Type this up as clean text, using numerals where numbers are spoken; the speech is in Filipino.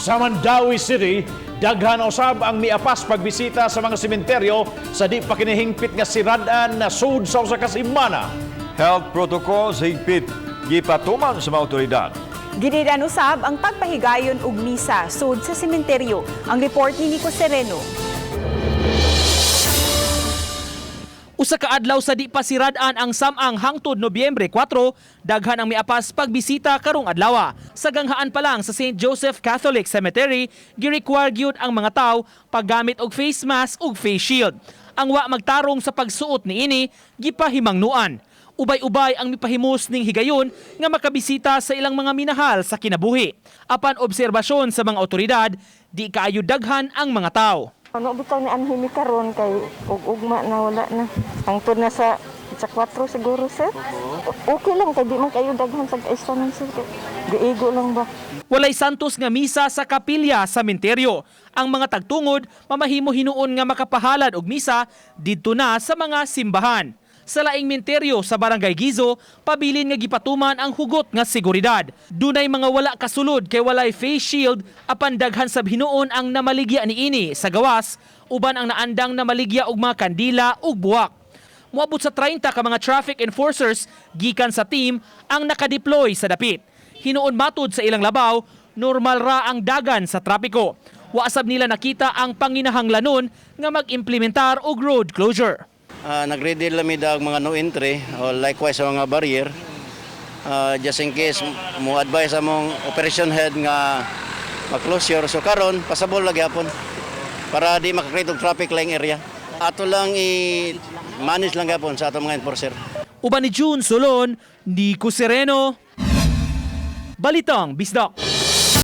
Sa Mandawi City, daghan usab ang miapas pagbisita sa mga sementeryo sa di pa kinihingpit nga siradan na sud sa usa ka semana. Health protocols higpit gipatuman sa mga otoridad. Ginidan usab ang pagpahigayon og misa sud sa sementeryo. Ang report ni Nico Sereno. Usa ka adlaw sa di pa sirad-an ang samang hangtod Nobyembre 4, daghan ang miapas pagbisita karong adlaw. Sa ganghaan pa lang sa St. Joseph Catholic Cemetery, gi-require gyud ang mga tawo paggamit og face mask ug face shield. Ang wa magtarong sa pagsuot niini gipahimangnuan. Ubay-ubay ang mipahimos ning higayon nga makabisita sa ilang mga minahal sa kinabuhi. Apan obserbasyon sa mga otoridad, di kaayo daghan ang mga tawo. Ano bitaw ni anhimi karon kay ug-ugma na wala na. Hangtod na sa 4 siguro sir. Okay lang kay di man kayo daghan sa kaistanan sir. Giigo lang ba. Walay santos nga misa sa kapilya sa sementeryo. Ang mga tagtungod mamahimo hinuon nga makapahalad og misa didto na sa mga simbahan. Sa laing menteryo sa Barangay Gizo, pabilin nga gipatuman ang hugot nga seguridad. Dunay mga wala kasulod kay walay face shield apan daghan sab hinuon ang namaligya niini sa gawas, uban ang naandang namaligya og mga kandila ug buwak. Moabot sa 30 ka mga traffic enforcers gikan sa team ang nakadeploy sa dapit. Hinuon matud sa ilang labaw, normal ra ang dagan sa trapiko. Wa sab nila nakita ang panginahanglanon nga mag-implementar og road closure. Nag-ready lang ang mga no entry o likewise sa mga barrier just in case mo advise among operation head nga mag-closure. So karon pasabol lagi hapon para di makakreate og traffic lining area. Ato lang i-manage lang hapon sa ato mga enforcer. Uban ni June Solon, Nico Sereno, Balitang Bisdak.